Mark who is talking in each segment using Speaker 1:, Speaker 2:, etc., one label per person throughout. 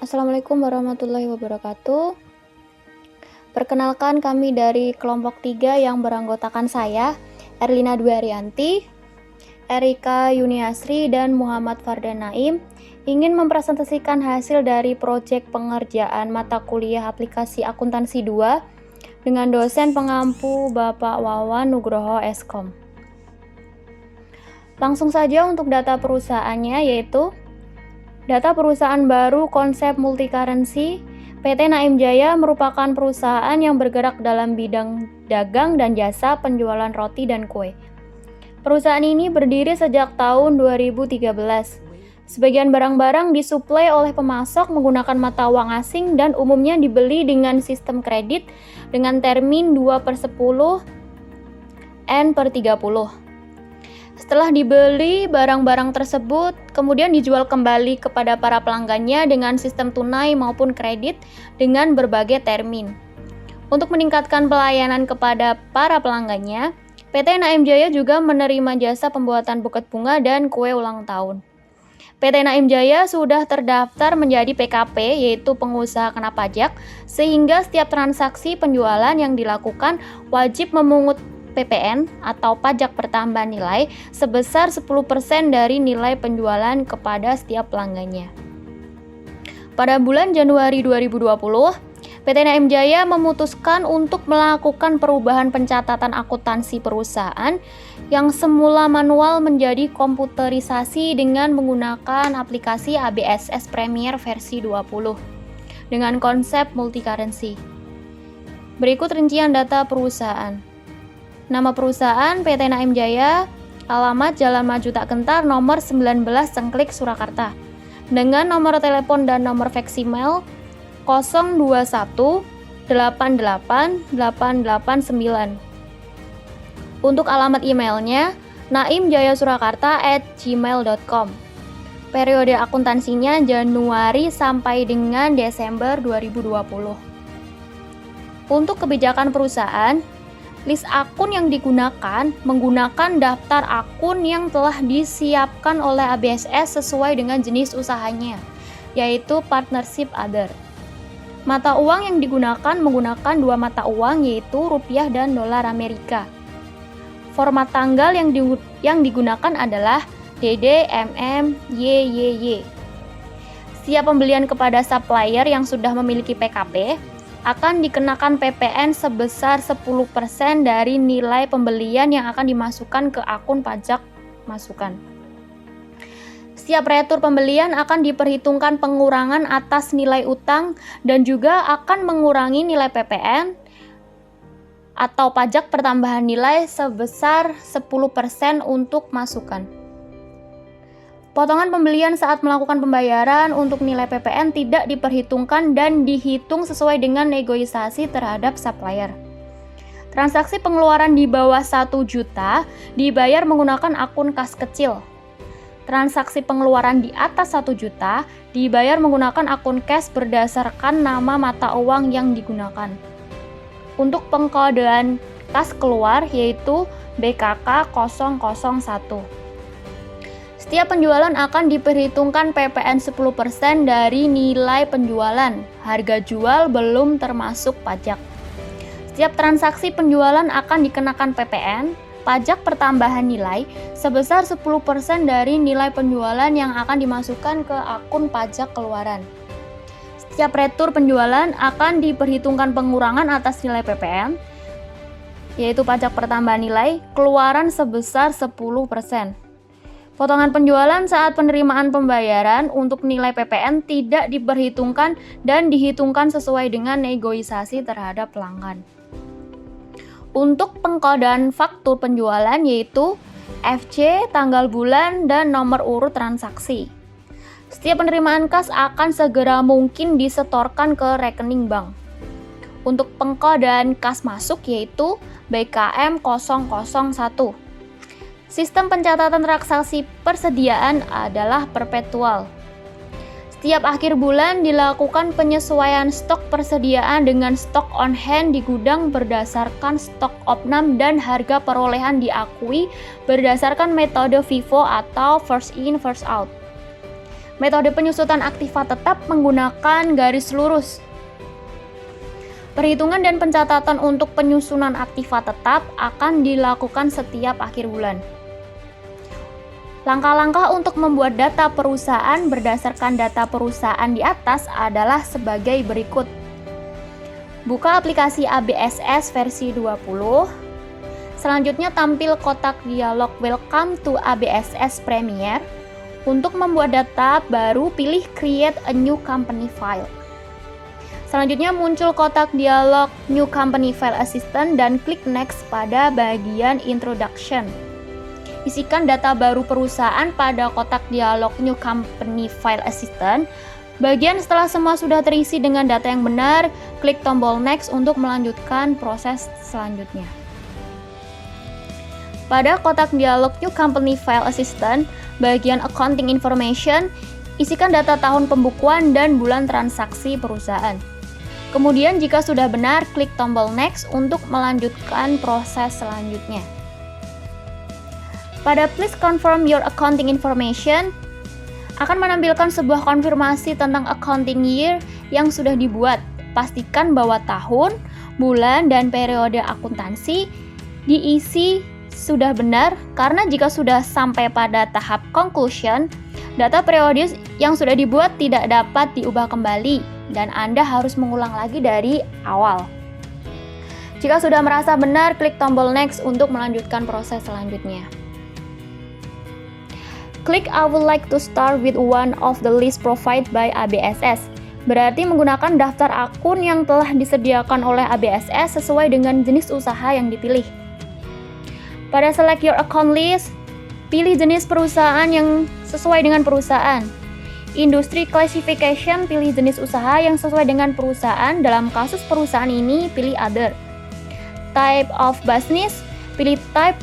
Speaker 1: Assalamualaikum warahmatullahi wabarakatuh. Perkenalkan, kami dari kelompok 3 yang beranggotakan saya, Erlina Dwi Arianti, Erika Yuniasri, dan Muhammad Fardan Naim, ingin mempresentasikan hasil dari proyek pengerjaan mata kuliah aplikasi akuntansi 2 dengan dosen pengampu Bapak Wawan Nugroho Eskom. Langsung saja untuk data perusahaannya, yaitu data perusahaan baru konsep multi-currency. PT Naim Jaya merupakan perusahaan yang bergerak dalam bidang dagang dan jasa penjualan roti dan kue. Perusahaan ini berdiri sejak tahun 2013. Sebagian barang-barang disuplai oleh pemasok menggunakan mata uang asing dan umumnya dibeli dengan sistem kredit dengan termin 2/10 N/30. Setelah dibeli, barang-barang tersebut kemudian dijual kembali kepada para pelanggannya dengan sistem tunai maupun kredit dengan berbagai termin. Untuk meningkatkan pelayanan kepada para pelanggannya, PT Naim Jaya juga menerima jasa pembuatan buket bunga dan kue ulang tahun. PT Naim Jaya sudah terdaftar menjadi PKP, yaitu pengusaha kena pajak, sehingga setiap transaksi penjualan yang dilakukan wajib memungut PPN atau pajak pertambahan nilai sebesar 10% dari nilai penjualan kepada setiap pelanggannya. Pada bulan Januari 2020, PT Naim Jaya memutuskan untuk melakukan perubahan pencatatan akuntansi perusahaan yang semula manual menjadi komputerisasi dengan menggunakan aplikasi ABSS Premier versi 20 dengan konsep multi-currency. Berikut rincian data perusahaan. Nama perusahaan PT Naim Jaya, alamat Jalan Maju Tak Gentar nomor 19 Cengklik, Surakarta, dengan nomor telepon dan nomor fax email 021 88 889. Untuk alamat emailnya naimjayasurakarta@gmail.com. Periode akuntansinya Januari sampai dengan Desember 2020. Untuk kebijakan perusahaan, list akun yang digunakan menggunakan daftar akun yang telah disiapkan oleh ABSS sesuai dengan jenis usahanya, yaitu Partnership Other. Mata uang yang digunakan menggunakan dua mata uang, yaitu rupiah dan dolar Amerika. Format tanggal yang digunakan adalah DD, MM, YYY. Setiap pembelian kepada supplier yang sudah memiliki PKP akan dikenakan PPN sebesar 10% dari nilai pembelian yang akan dimasukkan ke akun pajak masukan. Setiap retur pembelian akan diperhitungkan pengurangan atas nilai utang dan juga akan mengurangi nilai PPN atau pajak pertambahan nilai sebesar 10% untuk masukan. Potongan pembelian saat melakukan pembayaran untuk nilai PPN tidak diperhitungkan dan dihitung sesuai dengan negosiasi terhadap supplier. Transaksi pengeluaran di bawah 1 juta dibayar menggunakan akun kas kecil. Transaksi pengeluaran di atas 1 juta dibayar menggunakan akun cash berdasarkan nama mata uang yang digunakan. Untuk pengkodean kas keluar yaitu BKK 001. Setiap penjualan akan diperhitungkan PPN 10% dari nilai penjualan. Harga jual belum termasuk pajak. Setiap transaksi penjualan akan dikenakan PPN, pajak pertambahan nilai, sebesar 10% dari nilai penjualan yang akan dimasukkan ke akun pajak keluaran. Setiap retur penjualan akan diperhitungkan pengurangan atas nilai PPN, yaitu pajak pertambahan nilai, keluaran sebesar 10%. Potongan penjualan saat penerimaan pembayaran untuk nilai PPN tidak diperhitungkan dan dihitungkan sesuai dengan negosiasi terhadap pelanggan. Untuk pengkodean faktur penjualan yaitu FC, tanggal bulan, dan nomor urut transaksi. Setiap penerimaan kas akan segera mungkin disetorkan ke rekening bank. Untuk pengkodean kas masuk yaitu BKM 001. Sistem pencatatan transaksi persediaan adalah perpetual. Setiap akhir bulan dilakukan penyesuaian stok persediaan dengan stok on hand di gudang berdasarkan stok opnam dan harga perolehan diakui berdasarkan metode FIFO atau first in first out. Metode penyusutan aktiva tetap menggunakan garis lurus. Perhitungan dan pencatatan untuk penyusunan aktiva tetap akan dilakukan setiap akhir bulan. Langkah-langkah untuk membuat data perusahaan berdasarkan data perusahaan di atas adalah sebagai berikut. Buka aplikasi ABSS versi 20. Selanjutnya tampil kotak dialog Welcome to ABSS Premier. Untuk membuat data baru, pilih Create a New Company File. Selanjutnya muncul kotak dialog New Company File Assistant dan klik Next pada bagian Introduction. Isikan data baru perusahaan pada kotak dialog New Company File Assistant. Bagian setelah semua sudah terisi dengan data yang benar, klik tombol Next untuk melanjutkan proses selanjutnya. Pada kotak dialog New Company File Assistant, bagian Accounting Information, isikan data tahun pembukuan dan bulan transaksi perusahaan. Kemudian jika sudah benar, klik tombol Next untuk melanjutkan proses selanjutnya. Pada Please Confirm Your Accounting Information, akan menampilkan sebuah konfirmasi tentang accounting year yang sudah dibuat. Pastikan bahwa tahun, bulan, dan periode akuntansi diisi sudah benar, karena jika sudah sampai pada tahap conclusion, data periode yang sudah dibuat tidak dapat diubah kembali dan Anda harus mengulang lagi dari awal. Jika sudah merasa benar, klik tombol Next untuk melanjutkan proses selanjutnya. Klik I would like to start with one of the list provided by ABSS. Berarti menggunakan daftar akun yang telah disediakan oleh ABSS sesuai dengan jenis usaha yang dipilih. Pada Select Your Account List, pilih jenis perusahaan yang sesuai dengan perusahaan. Industry Classification, pilih jenis usaha yang sesuai dengan perusahaan. Dalam kasus perusahaan ini, pilih Other. Type of Business, pilih type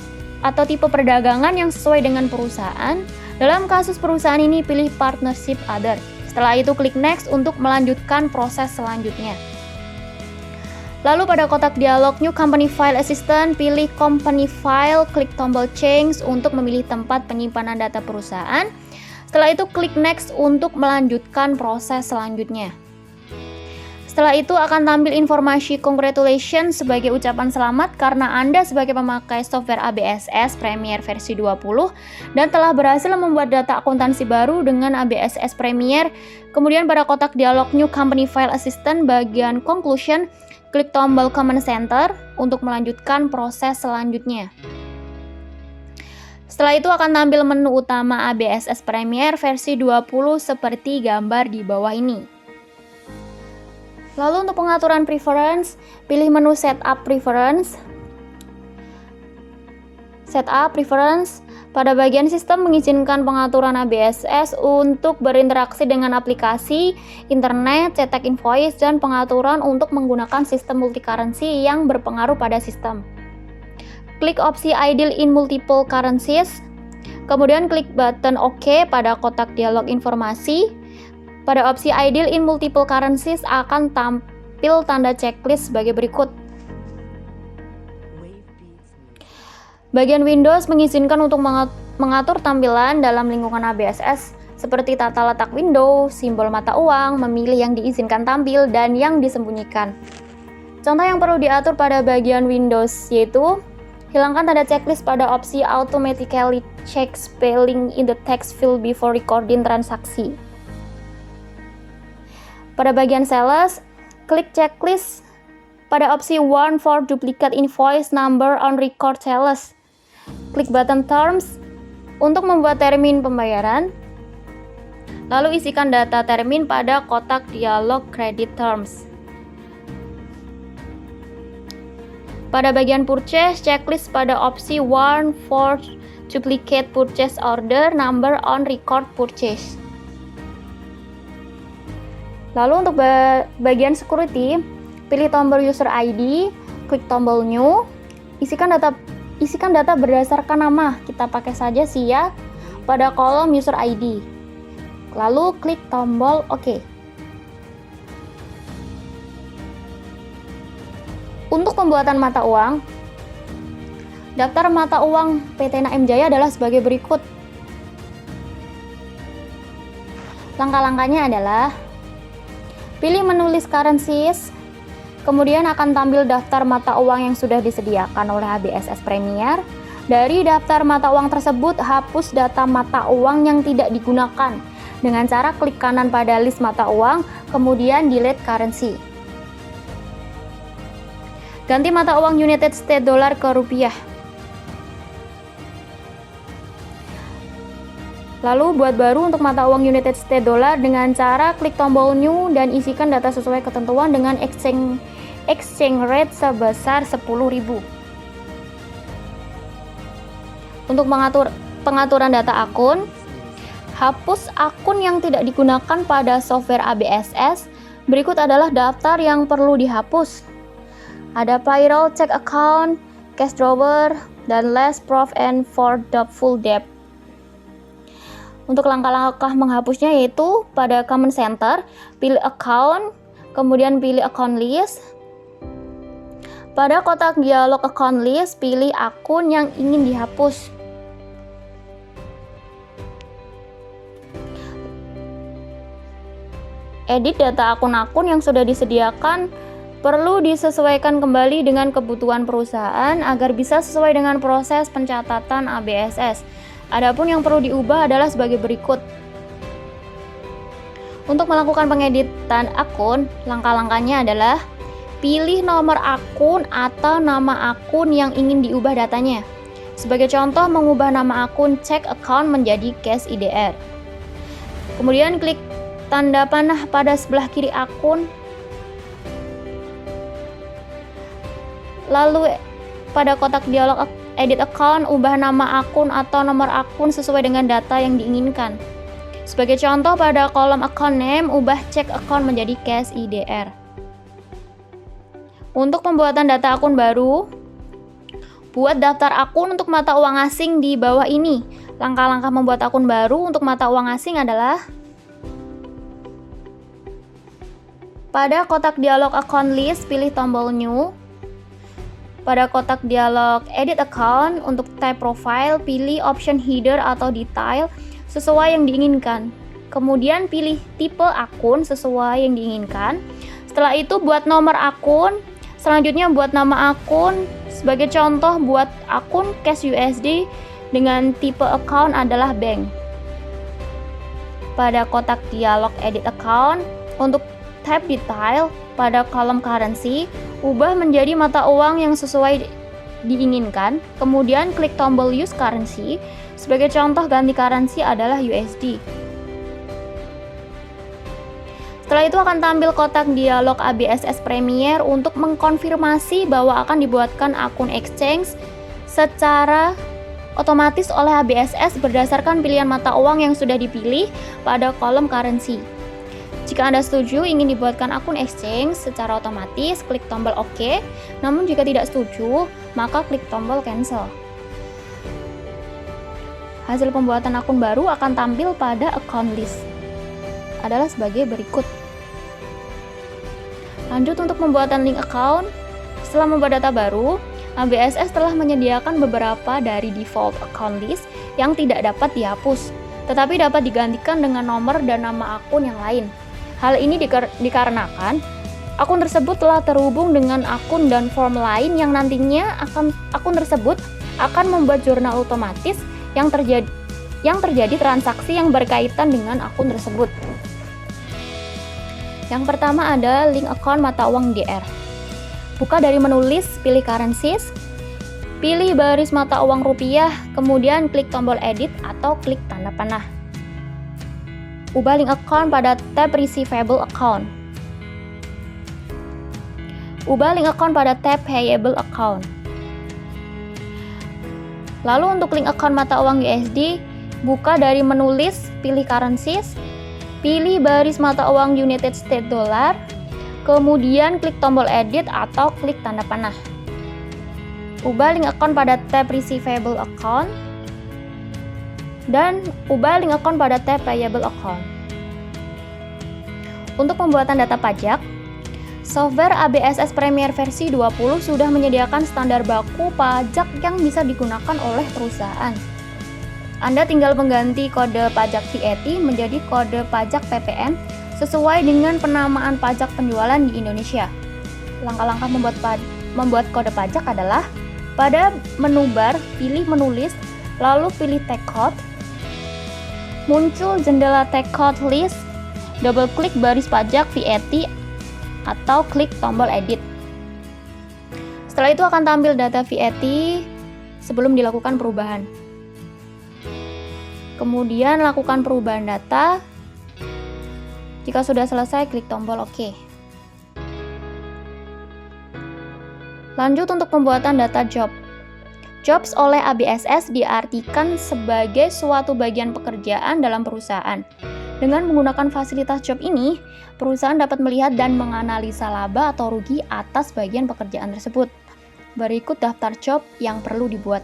Speaker 1: atau tipe perdagangan yang sesuai dengan perusahaan. Dalam kasus perusahaan ini, pilih Partnership Other. Setelah itu, klik Next untuk melanjutkan proses selanjutnya. Lalu pada kotak dialog New Company File Assistant, pilih Company File, klik tombol Change untuk memilih tempat penyimpanan data perusahaan. Setelah itu, klik Next untuk melanjutkan proses selanjutnya. Setelah itu akan tampil informasi Congratulations sebagai ucapan selamat karena Anda sebagai pemakai software ABSS Premier versi 20 dan telah berhasil membuat data akuntansi baru dengan ABSS Premier. Kemudian pada kotak dialog New Company File Assistant bagian Conclusion, klik tombol Command Center untuk melanjutkan proses selanjutnya. Setelah itu akan tampil menu utama ABSS Premier versi 20 seperti gambar di bawah ini. Lalu untuk pengaturan preference, pilih menu Setup Preference. Setup Preference pada bagian sistem mengizinkan pengaturan ABSS untuk berinteraksi dengan aplikasi, internet, cetak invoice, dan pengaturan untuk menggunakan sistem multi-currency yang berpengaruh pada sistem. Klik opsi Idle in Multiple Currencies, kemudian klik button OK pada kotak dialog informasi. Pada opsi Idle in Multiple Currencies akan tampil tanda checklist sebagai berikut. Bagian Windows mengizinkan untuk mengatur tampilan dalam lingkungan ABSS seperti tata letak window, simbol mata uang, memilih yang diizinkan tampil, dan yang disembunyikan. Contoh yang perlu diatur pada bagian Windows yaitu hilangkan tanda checklist pada opsi Automatically check spelling in the text field before recording transaksi. Pada bagian Sales, klik checklist pada opsi Warn for duplicate invoice number on record sales. Klik button Terms untuk membuat termin pembayaran. Lalu isikan data termin pada kotak dialog Credit Terms. Pada bagian Purchase, checklist pada opsi Warn for duplicate purchase order number on record purchase. Lalu untuk bagian Security, pilih tombol User ID, klik tombol New, isikan data berdasarkan nama, kita pakai saja Sia pada kolom User ID. Lalu klik tombol OK. Untuk pembuatan mata uang, daftar mata uang PT Naim Jaya adalah sebagai berikut. Langkah-langkahnya adalah pilih menulis currencies, kemudian akan tampil daftar mata uang yang sudah disediakan oleh ABSS Premier. Dari daftar mata uang tersebut, hapus data mata uang yang tidak digunakan dengan cara klik kanan pada list mata uang, kemudian delete currency. Ganti mata uang United States Dollar ke rupiah. Lalu buat baru untuk mata uang United States Dollar dengan cara klik tombol new dan isikan data sesuai ketentuan dengan exchange rate sebesar 10.000. Untuk pengaturan data akun, hapus akun yang tidak digunakan pada software ABSS. Berikut adalah daftar yang perlu dihapus. Ada payroll, check account, cash drawer, dan last prof and for doubtful debt. Untuk langkah-langkah menghapusnya yaitu pada Command Center, pilih account, kemudian pilih account list. Pada kotak dialog account list, pilih akun yang ingin dihapus. Edit data akun-akun yang sudah disediakan perlu disesuaikan kembali dengan kebutuhan perusahaan agar bisa sesuai dengan proses pencatatan ABSS. Adapun yang perlu diubah adalah sebagai berikut. Untuk melakukan pengeditan akun, langkah-langkahnya adalah pilih nomor akun atau nama akun yang ingin diubah datanya. Sebagai contoh, mengubah nama akun check account menjadi cash IDR. Kemudian klik tanda panah pada sebelah kiri akun. Lalu pada kotak dialog edit account, ubah nama akun atau nomor akun sesuai dengan data yang diinginkan. Sebagai contoh, pada kolom account name, ubah check account menjadi cash IDR. Untuk pembuatan data akun baru, buat daftar akun untuk mata uang asing di bawah ini. Langkah-langkah membuat akun baru untuk mata uang asing adalah pada kotak dialog account list, pilih tombol new. Pada kotak dialog edit account, untuk tab profile, pilih option header atau detail sesuai yang diinginkan. Kemudian pilih tipe akun sesuai yang diinginkan. Setelah itu buat nomor akun. Selanjutnya buat nama akun. Sebagai contoh, buat akun cash USD dengan tipe account adalah bank. Pada kotak dialog edit account, untuk tab detail, pada kolom currency, ubah menjadi mata uang yang sesuai diinginkan. Kemudian klik tombol use currency. Sebagai contoh, ganti currency adalah USD. Setelah itu akan tampil kotak dialog ABSS Premier untuk mengkonfirmasi bahwa akan dibuatkan akun exchange secara otomatis oleh ABSS berdasarkan pilihan mata uang yang sudah dipilih pada kolom currency. Jika Anda setuju ingin dibuatkan akun exchange secara otomatis, klik tombol OK. Namun jika tidak setuju, maka klik tombol cancel. Hasil pembuatan akun baru akan tampil pada account list. Adalah sebagai berikut. Lanjut untuk pembuatan link account. Setelah membuat data baru, ABSS telah menyediakan beberapa dari default account list yang tidak dapat dihapus, tetapi dapat digantikan dengan nomor dan nama akun yang lain. Hal ini dikarenakan akun tersebut telah terhubung dengan akun dan form lain yang nantinya akun tersebut akan membuat jurnal otomatis yang terjadi transaksi yang berkaitan dengan akun tersebut. Yang pertama ada link account mata uang DR. Buka dari menu list, pilih currencies, pilih baris mata uang rupiah, kemudian klik tombol edit atau klik tanda panah. Ubah link account pada tab receivable account. Ubah link account pada tab payable account. Lalu untuk link account mata uang USD, buka dari menu list, pilih currencies, pilih baris mata uang United States Dollar, kemudian klik tombol edit atau klik tanda panah. Ubah link account pada tab receivable account dan ubah link account pada tab payable account. Untuk pembuatan data pajak, software ABSS Premier versi 20 sudah menyediakan standar baku pajak yang bisa digunakan oleh perusahaan. Anda tinggal mengganti kode pajak VAT menjadi kode pajak PPN sesuai dengan penamaan pajak penjualan di Indonesia. Langkah-langkah membuat kode pajak adalah pada menu bar, pilih menulis, lalu pilih take code. Muncul jendela take code list, double klik baris pajak VAT atau klik tombol edit. Setelah itu akan tampil data VAT sebelum dilakukan perubahan. Kemudian lakukan perubahan data. Jika sudah selesai, klik tombol OK. Lanjut untuk pembuatan data job. Jobs oleh ABSS diartikan sebagai suatu bagian pekerjaan dalam perusahaan. Dengan menggunakan fasilitas job ini, perusahaan dapat melihat dan menganalisa laba atau rugi atas bagian pekerjaan tersebut. Berikut daftar job yang perlu dibuat.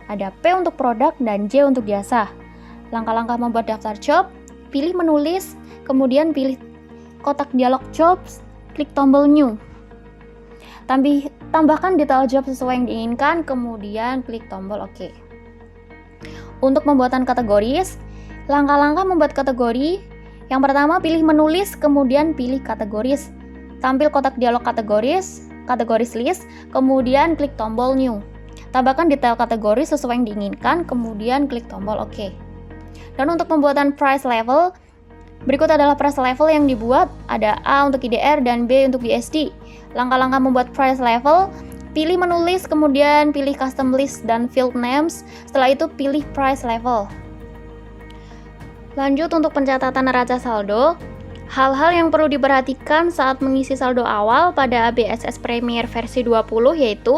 Speaker 1: Ada P untuk produk dan J untuk jasa. Langkah-langkah membuat daftar job, pilih menulis, kemudian pilih kotak dialog jobs, klik tombol new. Tambahkan detail job sesuai yang diinginkan, kemudian klik tombol OK. Untuk pembuatan kategoris, langkah-langkah membuat kategori. Yang pertama, pilih menulis, kemudian pilih kategoris. Tampil kotak dialog kategoris list, kemudian klik tombol new. Tambahkan detail kategori sesuai yang diinginkan, kemudian klik tombol OK. Dan untuk pembuatan price level, berikut adalah price level yang dibuat. Ada A untuk IDR dan B untuk BSD. Langkah-langkah membuat price level, pilih menulis, kemudian pilih custom list dan field names. Setelah itu pilih price level. Lanjut untuk pencatatan neraca saldo. Hal-hal yang perlu diperhatikan saat mengisi saldo awal pada ABSS Premier versi 20 yaitu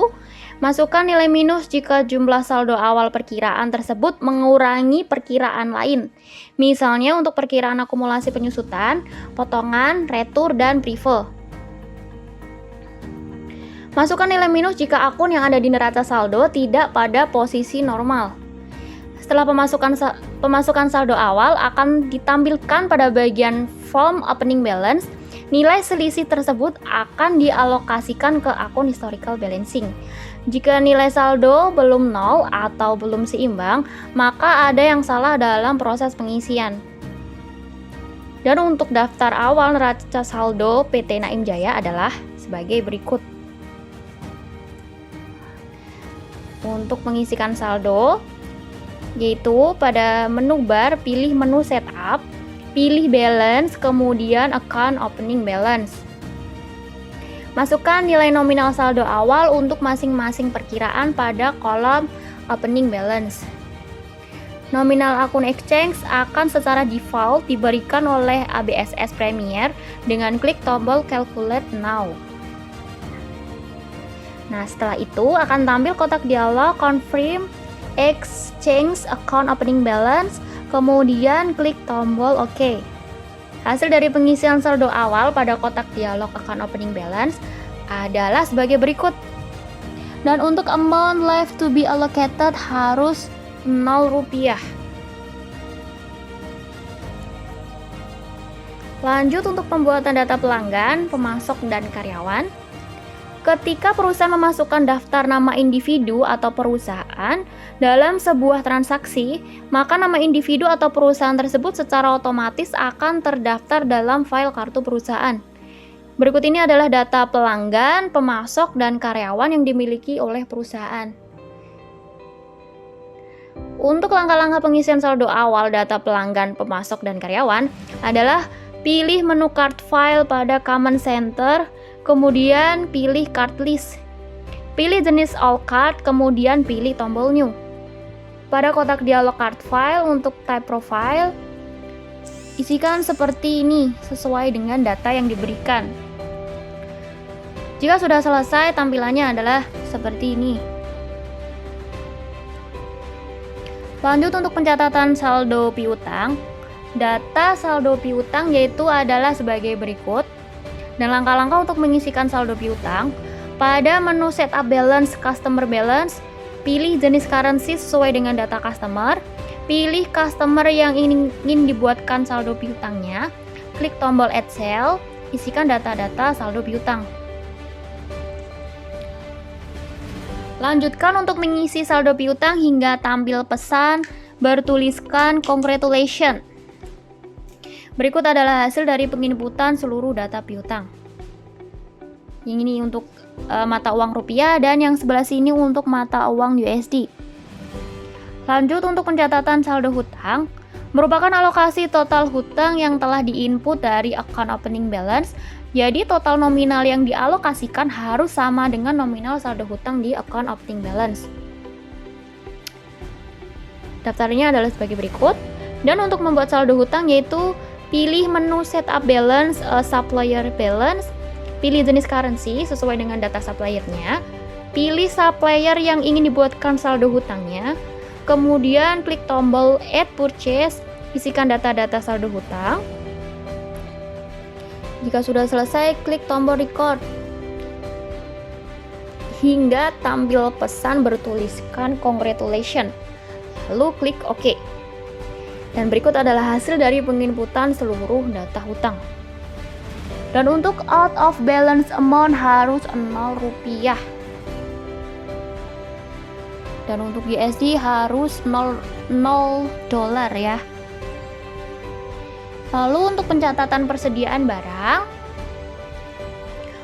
Speaker 1: masukkan nilai minus jika jumlah saldo awal perkiraan tersebut mengurangi perkiraan lain. Misalnya untuk perkiraan akumulasi penyusutan, potongan, retur, dan prive. Masukkan nilai minus jika akun yang ada di neraca saldo tidak pada posisi normal. Setelah pemasukan saldo awal akan ditampilkan pada bagian form opening balance. Nilai selisih tersebut akan dialokasikan ke akun historical balancing. Jika nilai saldo belum nol atau belum seimbang, maka ada yang salah dalam proses pengisian. Dan untuk daftar awal neraca saldo PT Naim Jaya adalah sebagai berikut. Untuk mengisikan saldo, yaitu pada menu bar, pilih menu setup, pilih balance, kemudian account opening balance. Masukkan nilai nominal saldo awal untuk masing-masing perkiraan pada kolom opening balance. Nominal akun exchange akan secara default diberikan oleh ABSS Premier dengan klik tombol calculate now. Nah, setelah itu akan tampil kotak dialog confirm exchange account opening balance, kemudian klik tombol OK. Hasil dari pengisian saldo awal pada kotak dialog account opening balance adalah sebagai berikut. Dan untuk amount left to be allocated harus Rp0. Lanjut untuk pembuatan data pelanggan, pemasok, dan karyawan. Ketika perusahaan memasukkan daftar nama individu atau perusahaan dalam sebuah transaksi, maka nama individu atau perusahaan tersebut secara otomatis akan terdaftar dalam file kartu perusahaan. Berikut ini adalah data pelanggan, pemasok, dan karyawan yang dimiliki oleh perusahaan. Untuk langkah-langkah pengisian saldo awal data pelanggan, pemasok, dan karyawan adalah pilih menu card file pada command center, kemudian pilih card list. Pilih jenis all card, kemudian pilih tombol new. Pada kotak dialog card file untuk type profile, isikan seperti ini sesuai dengan data yang diberikan. Jika sudah selesai, tampilannya adalah seperti ini. Lanjut untuk pencatatan saldo piutang. Data saldo piutang yaitu adalah sebagai berikut. Dan langkah-langkah untuk mengisikan saldo piutang, pada menu setup balance customer balance, pilih jenis currency sesuai dengan data customer, pilih customer yang ingin dibuatkan saldo piutangnya, klik tombol add cell, isikan data-data saldo piutang. Lanjutkan untuk mengisi saldo piutang hingga tampil pesan bertuliskan congratulations. Berikut adalah hasil dari penginputan seluruh data piutang. Yang ini untuk mata uang rupiah dan yang sebelah sini untuk mata uang USD. Lanjut untuk pencatatan saldo hutang, merupakan alokasi total hutang yang telah diinput dari account opening balance. Jadi total nominal yang dialokasikan harus sama dengan nominal saldo hutang di account opening balance. Daftarnya adalah sebagai berikut. Dan untuk membuat saldo hutang yaitu pilih menu setup balance, supplier balance, pilih jenis currency sesuai dengan data suppliernya, pilih supplier yang ingin dibuatkan saldo hutangnya, kemudian klik tombol add purchase, isikan data-data saldo hutang. Jika sudah selesai, klik tombol record hingga tampil pesan bertuliskan congratulations. Lalu klik OK. Dan berikut adalah hasil dari penginputan seluruh data hutang. Dan untuk out of balance amount harus 0 rupiah. Dan untuk USD harus 0 dolar ya. Lalu untuk pencatatan persediaan barang,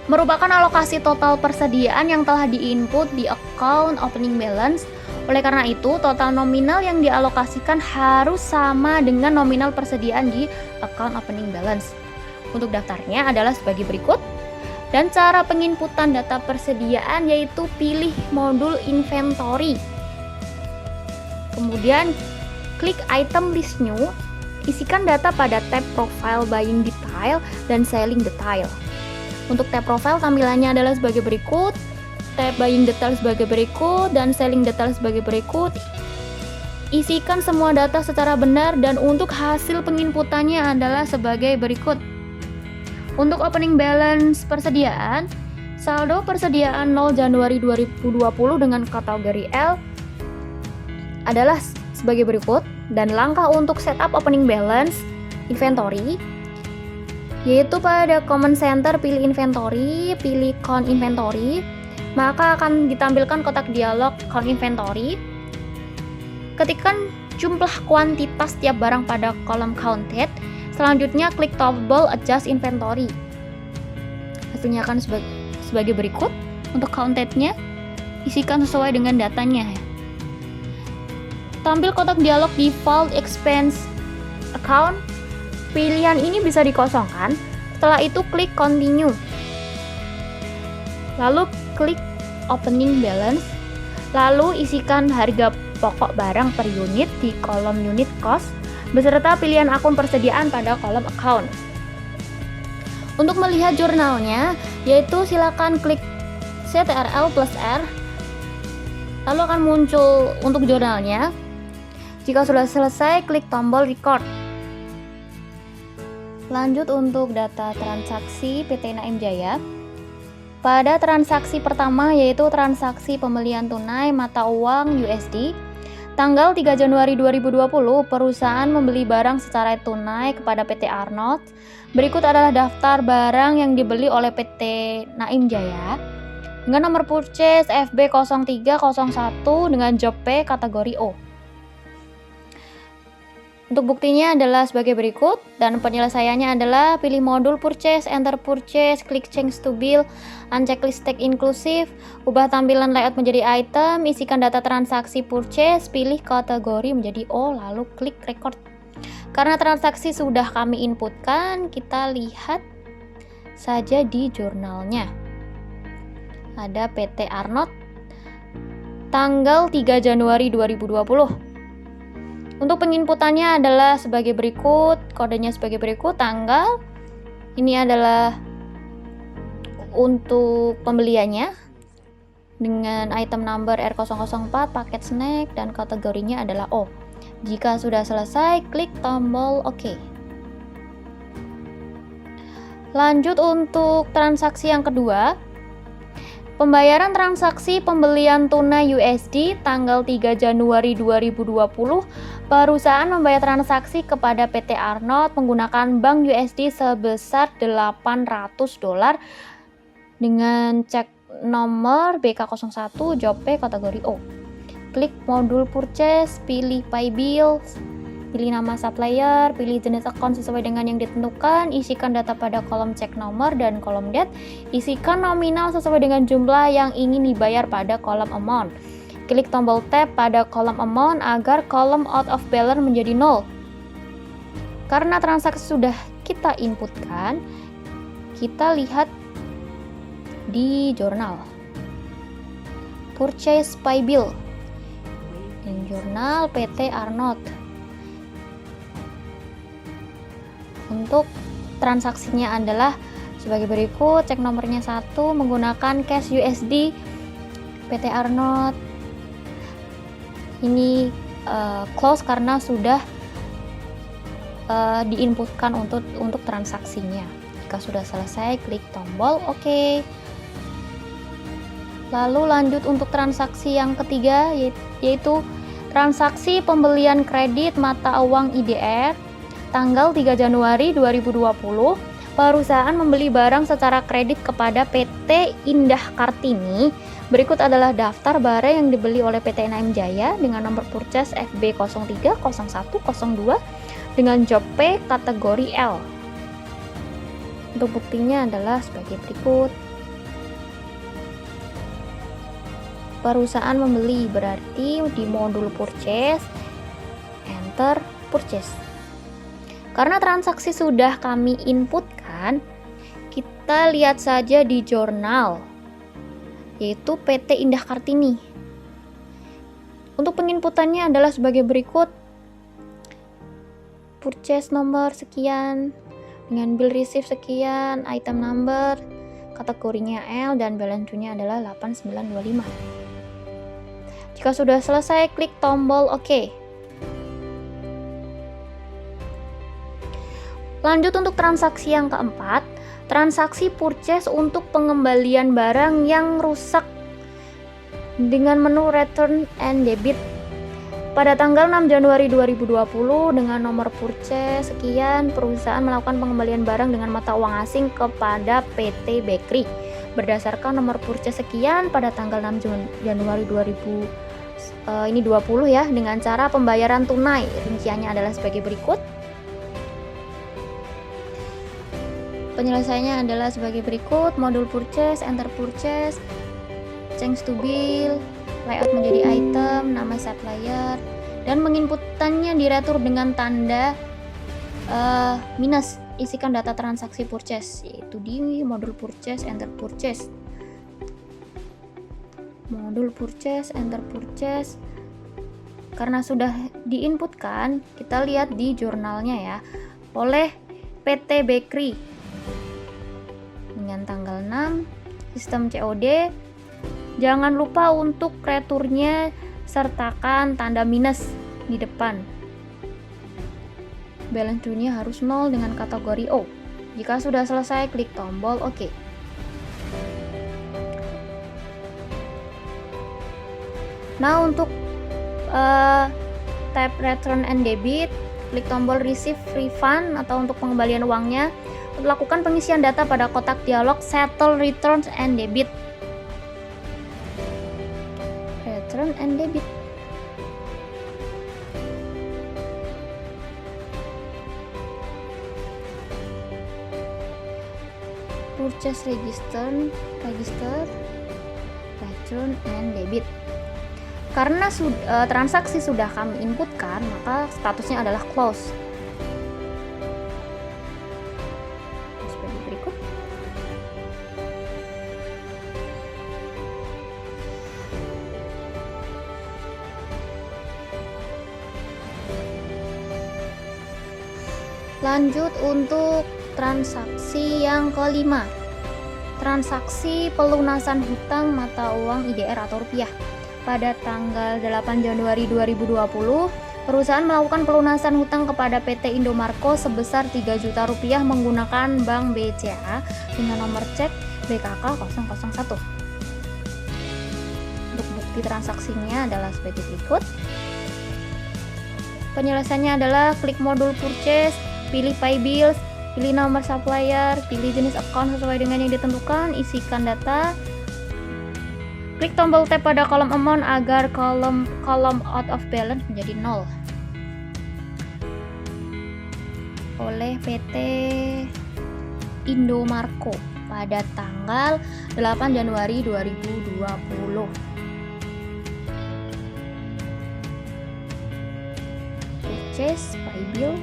Speaker 1: merupakan alokasi total persediaan yang telah diinput di account opening balance. Oleh karena itu, total nominal yang dialokasikan harus sama dengan nominal persediaan di account opening balance. Untuk daftarnya adalah sebagai berikut. Dan cara penginputan data persediaan yaitu pilih modul inventory. Kemudian klik item list new, isikan data pada tab profile buying detail dan selling detail. Untuk tab profile tampilannya adalah sebagai berikut, tab buying detail sebagai berikut, dan selling detail sebagai berikut. Isikan semua data secara benar dan untuk hasil penginputannya adalah sebagai berikut. Untuk opening balance persediaan, saldo persediaan 0 Januari 2020 dengan kategori L adalah sebagai berikut. Dan langkah untuk setup opening balance inventory yaitu pada command center pilih inventory, pilih count inventory, maka akan ditampilkan kotak dialog count inventory. Ketikkan jumlah kuantitas tiap barang pada kolom counted. Selanjutnya klik tombol adjust inventory. Hasilnya akan sebagai berikut. Untuk countednya isikan sesuai dengan datanya. Tampil kotak dialog default expense account. Pilihan ini bisa dikosongkan. Setelah itu klik continue. Lalu klik opening balance. Lalu isikan harga pokok barang per unit di kolom unit cost beserta pilihan akun persediaan pada kolom account. Untuk melihat jurnalnya, yaitu silakan klik CTRL+R. Lalu akan muncul untuk jurnalnya. Jika sudah selesai, klik tombol record. Lanjut untuk data transaksi PT Naim Jaya. Pada transaksi pertama yaitu transaksi pembelian tunai mata uang USD, tanggal 3 Januari 2020 perusahaan membeli barang secara tunai kepada PT Arnold. Berikut adalah daftar barang yang dibeli oleh PT Naim Jaya dengan nomor purchase FB0301 dengan job P kategori O. Untuk buktinya adalah sebagai berikut dan penyelesaiannya adalah pilih modul purchase, enter purchase, klik change to bill, uncheck list tag inclusive, ubah tampilan layout menjadi item, isikan data transaksi purchase, pilih kategori menjadi O, lalu klik record. Karena transaksi sudah kami inputkan, kita lihat saja di jurnalnya. Ada PT Arnold tanggal 3 Januari 2020. Untuk penginputannya adalah sebagai berikut, kodenya sebagai berikut, tanggal, ini adalah untuk pembeliannya dengan item number R004, paket snack, dan kategorinya adalah O. Jika sudah selesai, klik tombol OK. Lanjut untuk transaksi yang kedua. Pembayaran transaksi pembelian tunai USD tanggal 3 Januari 2020, perusahaan membayar transaksi kepada PT Arnold menggunakan bank USD sebesar $800 dengan cek nomor BK01 job P kategori O. klik modul purchase, pilih pay bills, pilih nama supplier, pilih jenis account sesuai dengan yang ditentukan, isikan data pada kolom cek nomor dan kolom date, isikan nominal sesuai dengan jumlah yang ingin dibayar pada kolom amount. Klik tombol tab pada kolom amount agar kolom out of balance menjadi 0. Karena transaksi sudah kita inputkan, kita lihat di jurnal. Purchase pay bill. In jurnal PT Arnold. Untuk transaksinya adalah sebagai berikut. Cek nomornya 1 menggunakan cash USD PT Arnold. Ini close karena sudah diinputkan untuk transaksinya. Jika sudah selesai, klik tombol OK. Lalu lanjut untuk transaksi yang ketiga, yaitu transaksi pembelian kredit mata uang IDR tanggal 3 Januari 2020. Perusahaan membeli barang secara kredit kepada PT Indah Kartini. Berikut adalah daftar barang yang dibeli oleh PT NAM Jaya dengan nomor purchase FB 03, 01, 02 dengan job P kategori L. Untuk buktinya adalah sebagai berikut. Perusahaan membeli berarti di modul purchase, enter purchase. Karena transaksi sudah kami inputkan, kita lihat saja di jurnal, yaitu PT Indah Kartini. Untuk penginputannya adalah sebagai berikut. Purchase nomor sekian, dengan bill receive sekian, item number, kategorinya L, dan balance due-nya adalah 8925. Jika sudah selesai, klik tombol OK. Lanjut untuk transaksi yang keempat, transaksi purchase untuk pengembalian barang yang rusak dengan menu return and debit. Pada tanggal 6 Januari 2020 dengan nomor purchase sekian, perusahaan melakukan pengembalian barang dengan mata uang asing kepada PT Bakery. Berdasarkan nomor purchase sekian pada tanggal 6 Januari 2020 ya, dengan cara pembayaran tunai. Rinciannya adalah sebagai berikut. Penyelesaiannya adalah sebagai berikut. Modul purchase, enter purchase, change to bill, layout menjadi item, nama supplier, dan menginputannya diretur dengan tanda minus. Isikan data transaksi purchase, yaitu di modul purchase, enter purchase. Modul purchase, enter purchase. Karena sudah diinputkan, kita lihat di jurnalnya ya, oleh PT Bakery dengan tanggal 6, sistem COD. Jangan lupa untuk returnya sertakan tanda minus di depan. Balance due-nya harus 0 dengan kategori O. Jika sudah selesai, klik tombol OK. Nah, untuk tab return and debit, klik tombol receive refund atau untuk pengembalian uangnya. Lakukan pengisian data pada kotak dialog settle returns and debit. Return and debit. Purchase register, return and debit. Karena transaksi sudah kami inputkan, maka statusnya adalah close. Seperti berikut. Lanjut untuk transaksi yang kelima. Transaksi pelunasan hutang mata uang IDR atau rupiah. Pada tanggal 8 Januari 2020, perusahaan melakukan pelunasan hutang kepada PT Indomarko sebesar 3 juta rupiah menggunakan Bank BCA dengan nomor cek BKK 001. Untuk bukti transaksinya adalah sebagai berikut. Penyelesaiannya adalah klik modul purchase, pilih pay bills, pilih nomor supplier, pilih jenis account sesuai dengan yang ditentukan, isikan data, Klik tombol tab pada kolom amount agar kolom out of balance menjadi 0 oleh PT Indomarko pada tanggal 8 Januari 2020. Purchase by bill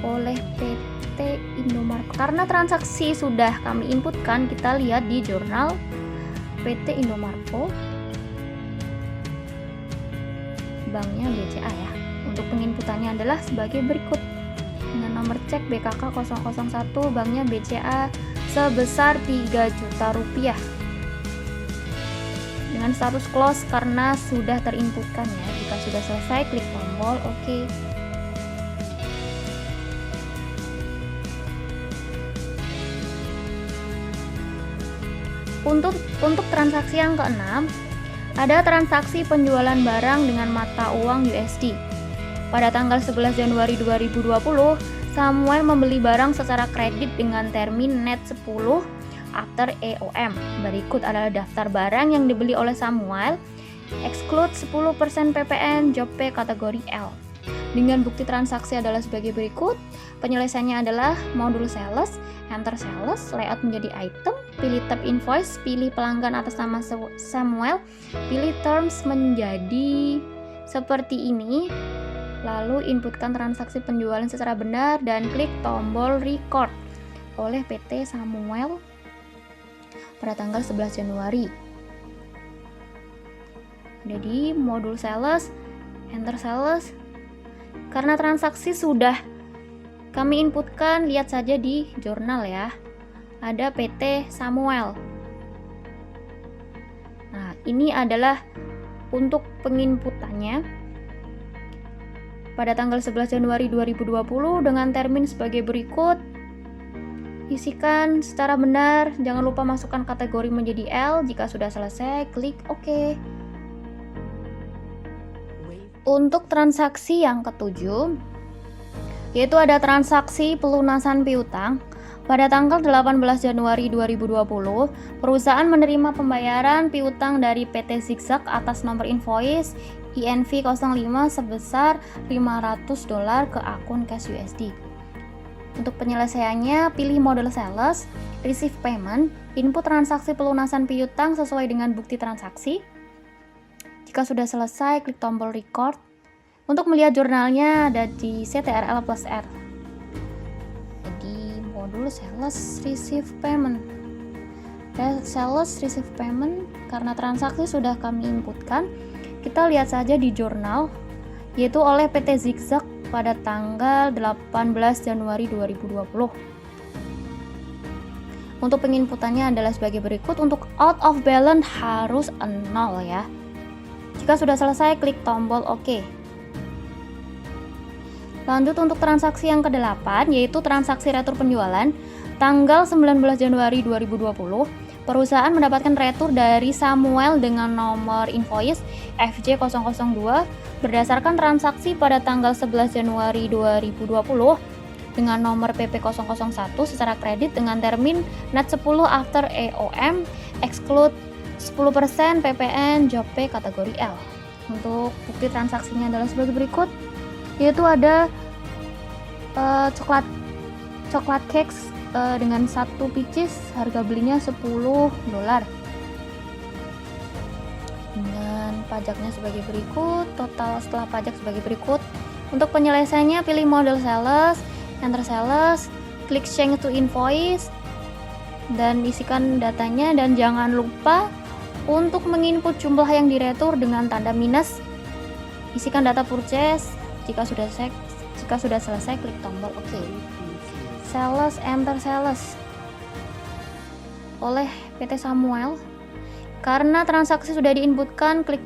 Speaker 1: oleh PT Indomarko. Karena transaksi sudah kami inputkan, kita lihat di jurnal PT Indomarko. Banknya BCA ya. Untuk penginputannya adalah sebagai berikut. Dengan nomor cek BKK 001, banknya BCA sebesar 3 juta rupiah. Dengan status close karena sudah terinputkan ya. Jika sudah selesai, klik tombol OK. Untuk transaksi yang keenam, ada transaksi penjualan barang dengan mata uang USD. Pada tanggal 11 Januari 2020, Samuel membeli barang secara kredit dengan termin net 10 after EOM. Berikut adalah daftar barang yang dibeli oleh Samuel, exclude 10% PPN, job P kategori L. Dengan bukti transaksi adalah sebagai berikut. Penyelesaiannya adalah modul sales, enter sales, layout menjadi item, pilih tab invoice, pilih pelanggan atas nama Samuel, pilih terms menjadi seperti ini, lalu inputkan transaksi penjualan secara benar dan klik tombol record oleh PT Samuel pada tanggal 11 Januari. Jadi modul sales, enter sales. Karena transaksi sudah kami inputkan, lihat saja di jurnal ya. Ada PT Samuel. Nah, ini adalah untuk penginputannya pada tanggal 11 Januari 2020 dengan termin sebagai berikut. Isikan secara benar, jangan lupa masukkan kategori menjadi L. Jika sudah selesai, klik OK. Untuk transaksi yang ketujuh, yaitu ada transaksi pelunasan piutang. Pada tanggal 18 Januari 2020, perusahaan menerima pembayaran piutang dari PT Zigzag atas nomor invoice INV 05 sebesar $500 ke akun cash USD. Untuk penyelesaiannya, pilih model sales, receive payment, input transaksi pelunasan piutang sesuai dengan bukti transaksi. Jika sudah selesai, klik tombol record. Untuk melihat jurnalnya ada di CTRL+R. Jadi modul sales receive payment. Sales receive payment karena transaksi sudah kami inputkan. Kita lihat saja di jurnal, yaitu oleh PT Zigzag pada tanggal 18 Januari 2020. Untuk penginputannya adalah sebagai berikut. Untuk out of balance harus 0 ya. Jika sudah selesai, klik tombol OK. Lanjut untuk transaksi yang ke-8, yaitu transaksi retur penjualan. Tanggal 19 Januari 2020, perusahaan mendapatkan retur dari Samuel dengan nomor invoice FJ002 berdasarkan transaksi pada tanggal 11 Januari 2020 dengan nomor PP001 secara kredit dengan termin net 10 after EOM, exclude 10% PPN, job P kategori L. Untuk bukti transaksinya adalah sebagai berikut, yaitu ada coklat cakes dengan 1 pieces, harga belinya $10. Dengan pajaknya sebagai berikut, total setelah pajak sebagai berikut. Untuk penyelesaiannya, pilih model sales, enter sales, klik change to invoice, dan isikan datanya, dan jangan lupa untuk menginput jumlah yang diretur dengan tanda minus. Isikan data purchase. Jika sudah selesai, klik tombol OK. Sales, enter sales oleh PT Samuel. Karena transaksi sudah diinputkan, klik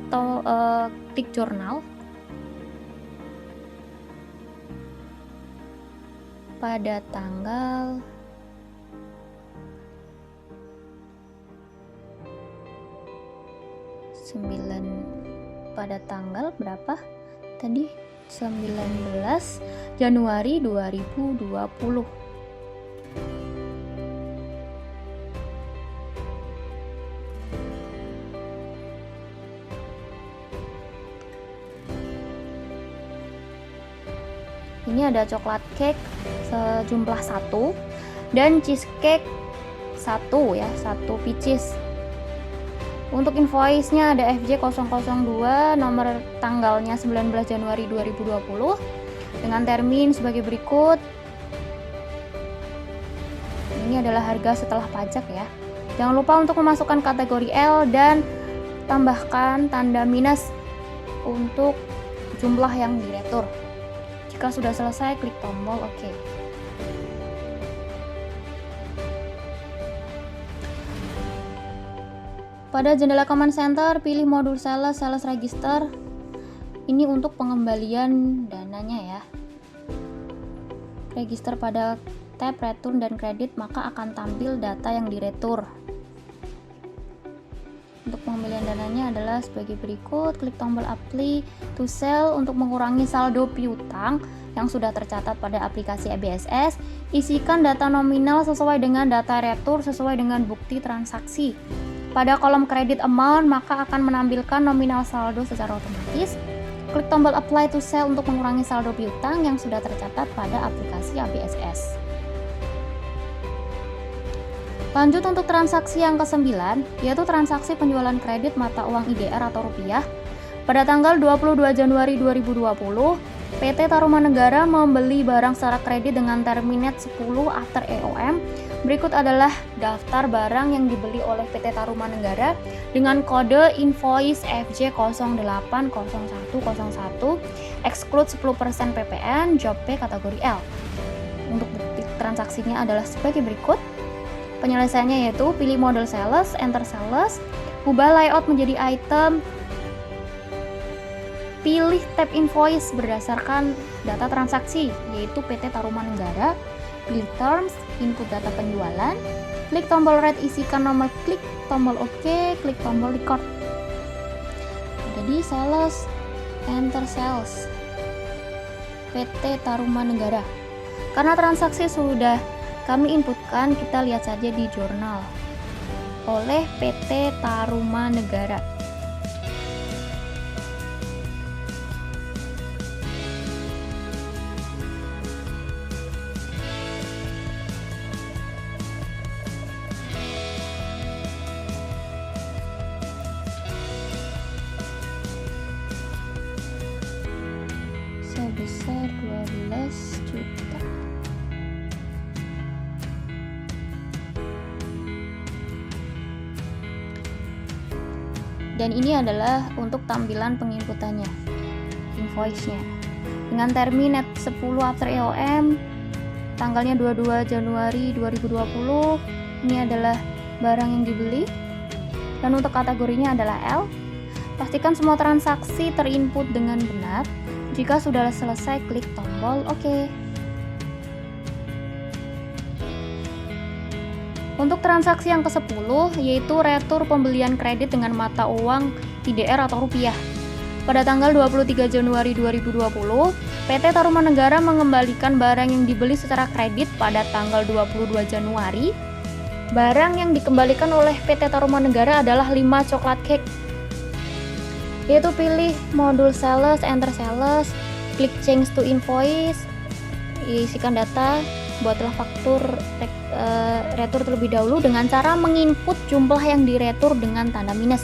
Speaker 1: jurnal. Pada tanggal pada tanggal berapa tadi? 19 Januari 2020. Ini ada coklat cake sejumlah 1 dan cheesecake 1 ya, 1 pieces. Untuk invoice-nya ada FJ002, nomor tanggalnya 19 Januari 2020 dengan termin sebagai berikut. Ini adalah harga setelah pajak ya. Jangan lupa untuk memasukkan kategori L dan tambahkan tanda minus untuk jumlah yang diretur. Jika sudah selesai, klik tombol OK. Pada jendela command center, pilih modul sales register. Ini untuk pengembalian dananya ya. Register pada tab return dan kredit, maka akan tampil data yang diretur. Untuk pengembalian dananya adalah sebagai berikut. Klik tombol apply to sell untuk mengurangi saldo piutang yang sudah tercatat pada aplikasi ABSS. Isikan data nominal sesuai dengan data retur sesuai dengan bukti transaksi. Pada kolom kredit amount, maka akan menampilkan nominal saldo secara otomatis. Klik tombol apply to sell untuk mengurangi saldo piutang yang sudah tercatat pada aplikasi ABSS. Lanjut untuk transaksi yang ke-9, yaitu transaksi penjualan kredit mata uang IDR atau rupiah. Pada tanggal 22 Januari 2020, PT Tarumanegara membeli barang secara kredit dengan terminate 10 after EOM. Berikut adalah daftar barang yang dibeli oleh PT Tarumanegara dengan kode invoice FJ080101, exclude 10% PPN, job P kategori L. Untuk bukti transaksinya adalah sebagai berikut. Penyelesaiannya yaitu pilih model sales, enter sales, ubah layout menjadi item, pilih tab invoice berdasarkan data transaksi yaitu PT Tarumanegara, pilih terms, input data penjualan, klik tombol red isikan nomor, klik tombol OK, klik tombol record. Jadi sales, enter sales, PT Tarumanegara. Karena transaksi sudah kami inputkan, kita lihat saja di jurnal oleh PT Tarumanegara. Sebesar 12 juta. Dan ini adalah untuk tampilan penginputannya, invoice-nya. Dengan terminate 10 after EOM, tanggalnya 22 Januari 2020, ini adalah barang yang dibeli. Dan untuk kategorinya adalah L. Pastikan semua transaksi terinput dengan benar. Jika sudah selesai, klik tombol OK. Untuk transaksi yang ke-10, yaitu retur pembelian kredit dengan mata uang IDR atau rupiah. Pada tanggal 23 Januari 2020, PT Tarumanegara mengembalikan barang yang dibeli secara kredit pada tanggal 22 Januari. Barang yang dikembalikan oleh PT Tarumanegara adalah 5 coklat cake. Yaitu pilih modul sales, enter sales, klik change to invoice, isikan data, buatlah faktur retur terlebih dahulu dengan cara menginput jumlah yang diretur dengan tanda minus.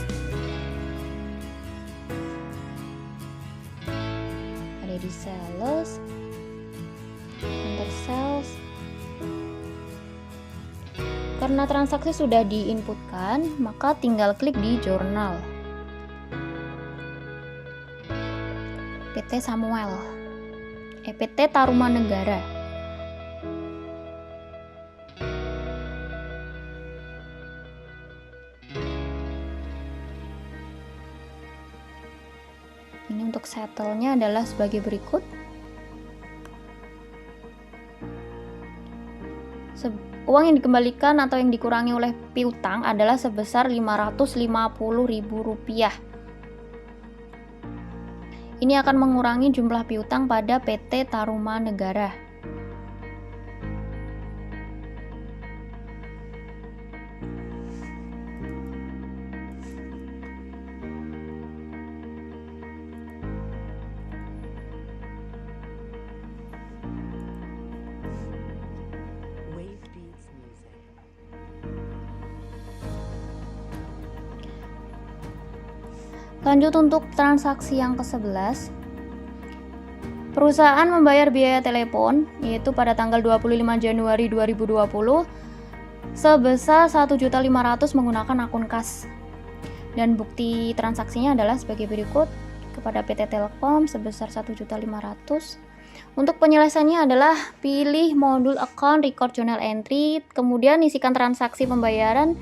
Speaker 1: Ada di sales, enter sales. Karena transaksi sudah diinputkan, maka tinggal klik di jurnal. PT Tarumanegara. Ini untuk settle-nya adalah sebagai berikut. Uang yang dikembalikan atau yang dikurangi oleh piutang adalah sebesar Rp550.000. Ini akan mengurangi jumlah piutang pada PT Tarumanegara. Lanjut untuk transaksi yang ke-11. Perusahaan membayar biaya telepon yaitu pada tanggal 25 Januari 2020 sebesar 1.500.000 menggunakan akun kas. Dan bukti transaksinya adalah sebagai berikut: kepada PT Telkom sebesar 1.500.000. Untuk penyelesaiannya adalah pilih modul account record journal entry, kemudian isikan transaksi pembayaran.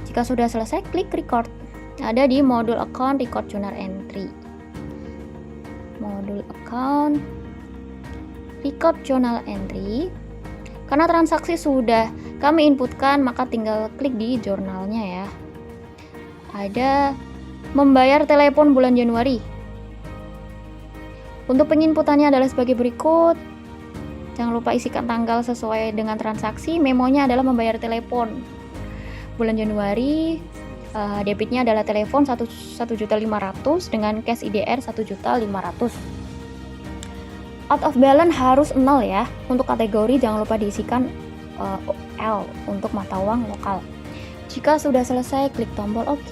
Speaker 1: Jika sudah selesai, klik record. Ada di modul account record journal entry. Modul account record journal entry. Karena transaksi sudah kami inputkan, maka tinggal klik di jurnalnya ya. Ada membayar telepon bulan Januari. Untuk penginputannya adalah sebagai berikut. Jangan lupa isikan tanggal sesuai dengan transaksi. Memonya adalah membayar telepon bulan Januari. Debitnya adalah telepon 1.500.000 dengan cash IDR 1.500.000. Out of balance harus 0 ya. Untuk kategori jangan lupa diisikan L untuk mata uang lokal. Jika sudah selesai, klik tombol OK.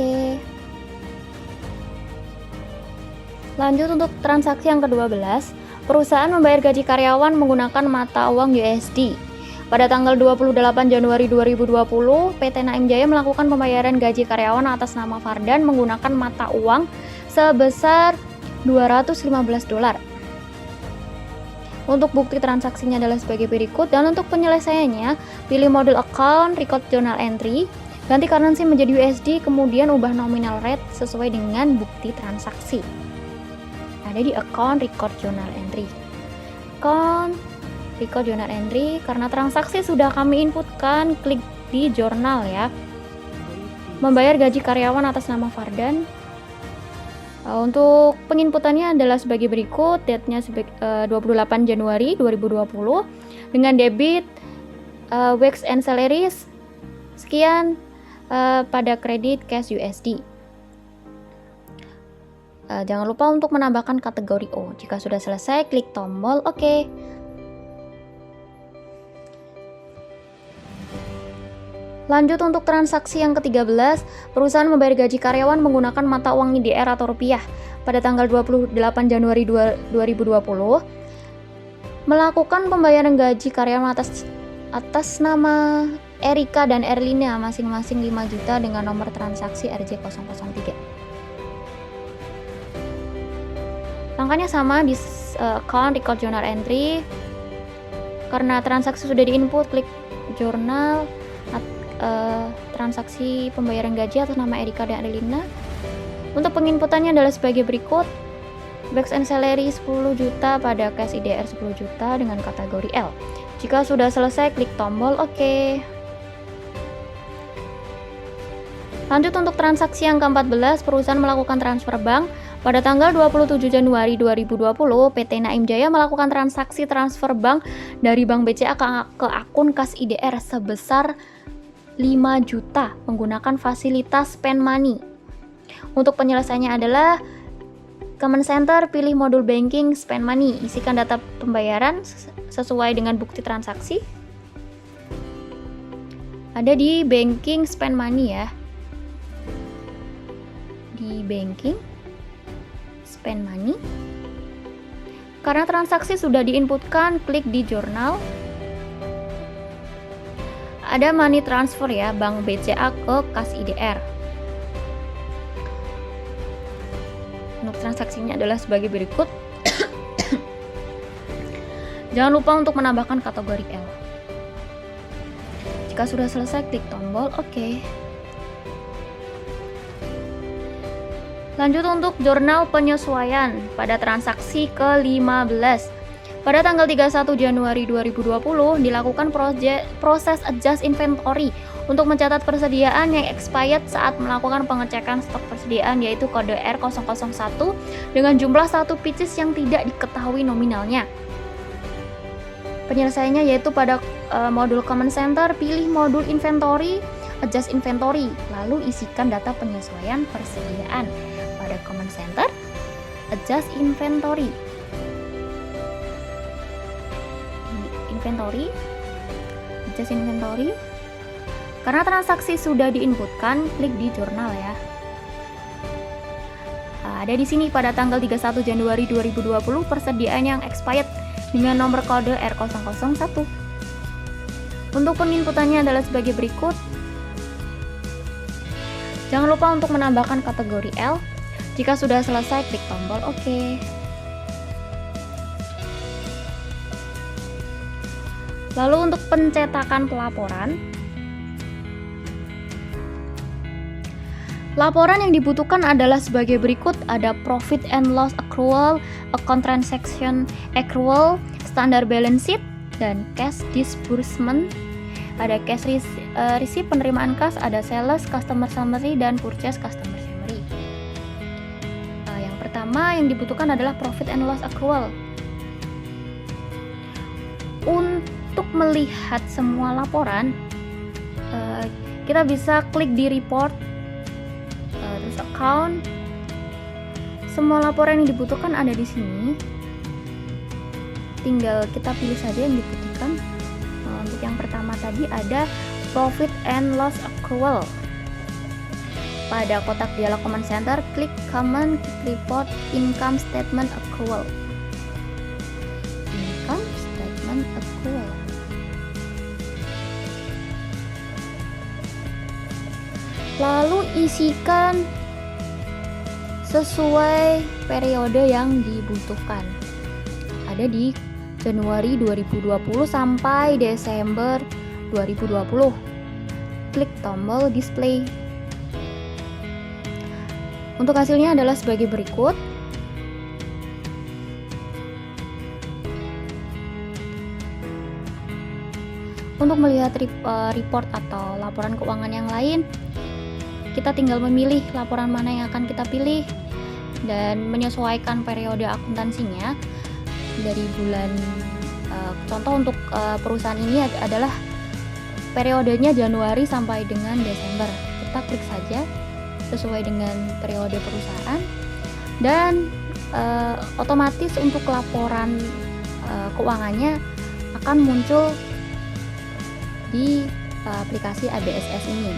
Speaker 1: Lanjut untuk transaksi yang ke-12. Perusahaan membayar gaji karyawan menggunakan mata uang USD. Pada tanggal 28 Januari 2020, PT Naim Jaya melakukan pembayaran gaji karyawan atas nama Fardan menggunakan mata uang sebesar $215. Untuk bukti transaksinya adalah sebagai berikut, dan untuk penyelesaiannya, pilih modul account record journal entry, ganti currency menjadi USD, kemudian ubah nominal rate sesuai dengan bukti transaksi. Ada di account record journal entry. Account record journal entry, karena transaksi sudah kami inputkan, klik di jurnal ya. Membayar gaji karyawan atas nama Fardan. Untuk penginputannya adalah sebagai berikut. Date-nya 28 Januari 2020 dengan debit Wage and Salaries sekian, pada kredit cash USD. Jangan lupa untuk menambahkan kategori O. Jika sudah selesai, klik tombol OK. Lanjut untuk transaksi yang ke-13, perusahaan membayar gaji karyawan menggunakan mata uang IDR atau rupiah pada tanggal 28 Januari 2020. Melakukan pembayaran gaji karyawan atas nama Erika dan Erlina masing-masing 5 juta dengan nomor transaksi RJ003. Langkahnya sama di account record journal entry. Karena transaksi sudah diinput, klik jurnal transaksi pembayaran gaji atas nama Erika dan Erlina. Untuk penginputannya adalah sebagai berikut: Wage and Salary 10 juta pada cash IDR 10 juta dengan kategori L. Jika sudah selesai, klik tombol OK. Lanjut untuk transaksi yang ke-14, perusahaan melakukan transfer bank. Pada tanggal 27 Januari 2020, PT Naim Jaya melakukan transaksi transfer bank dari Bank BCA ke akun kas IDR sebesar 5 juta menggunakan fasilitas Spend Money. Untuk penyelesaiannya adalah Command Center, pilih modul banking Spend Money, isikan data pembayaran sesuai dengan bukti transaksi. Ada di banking Spend Money ya. Di banking Spend Money. Karena transaksi sudah diinputkan, klik di jurnal. Ada money transfer ya, Bank BCA ke kas IDR. Untuk transaksinya adalah sebagai berikut. Jangan lupa untuk menambahkan kategori L. Jika sudah selesai, klik tombol OK. Lanjut untuk jurnal penyesuaian pada transaksi ke-15. Pada tanggal 31 Januari 2020 dilakukan proses adjust inventory untuk mencatat persediaan yang expired saat melakukan pengecekan stok persediaan, yaitu kode R001 dengan jumlah 1 pieces yang tidak diketahui nominalnya. Penyelesaiannya yaitu pada modul Command Center, pilih modul inventory, adjust inventory, lalu isikan data penyesuaian persediaan. Pada Command Center, adjust inventory. Adjust inventory. Karena transaksi sudah diinputkan, klik di jurnal ya. ada di sini pada tanggal 31 Januari 2020 persediaan yang expired dengan nomor kode R001. Untuk penginputannya adalah sebagai berikut. Jangan lupa untuk menambahkan kategori L. Jika sudah selesai, klik tombol OK. Lalu untuk pencetakan pelaporan, laporan yang dibutuhkan adalah sebagai berikut. Ada profit and loss accrual, account transaction accrual, standard balance sheet, dan cash disbursement. Ada cash receipt penerimaan kas, ada sales customer summary, dan purchase customer summary. Yang pertama yang dibutuhkan adalah profit and loss accrual. Untuk melihat semua laporan, kita bisa klik di report, terus account. Semua laporan yang dibutuhkan ada di sini. Tinggal kita pilih saja yang dibutuhkan. Untuk yang pertama tadi ada profit and loss accrual. Pada kotak dialog command center, klik command report income statement accrual. Income statement accrual. Lalu isikan sesuai periode yang dibutuhkan. Ada di Januari 2020 sampai Desember 2020. Klik tombol display. Untuk hasilnya adalah sebagai berikut. Untuk melihat report atau laporan keuangan yang lain, kita tinggal memilih laporan mana yang akan kita pilih dan menyesuaikan periode akuntansinya dari bulan. Contoh untuk perusahaan ini adalah periodenya Januari sampai dengan Desember. Kita klik saja sesuai dengan periode perusahaan dan otomatis untuk laporan keuangannya akan muncul di aplikasi ABSS ini.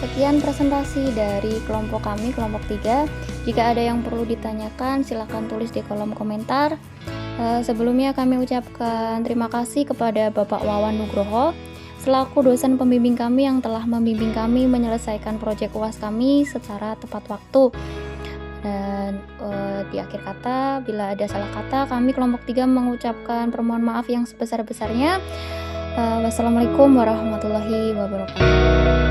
Speaker 1: Sekian presentasi dari kelompok kami, kelompok 3. Jika ada yang perlu ditanyakan, silakan tulis di kolom komentar. Sebelumnya kami ucapkan terima kasih kepada Bapak Wawan Nugroho selaku dosen pembimbing kami yang telah membimbing kami menyelesaikan proyek UAS kami secara tepat waktu. Dan di akhir kata, bila ada salah kata, kami kelompok 3 mengucapkan permohonan maaf yang sebesar-besarnya. Wassalamualaikum warahmatullahi wabarakatuh.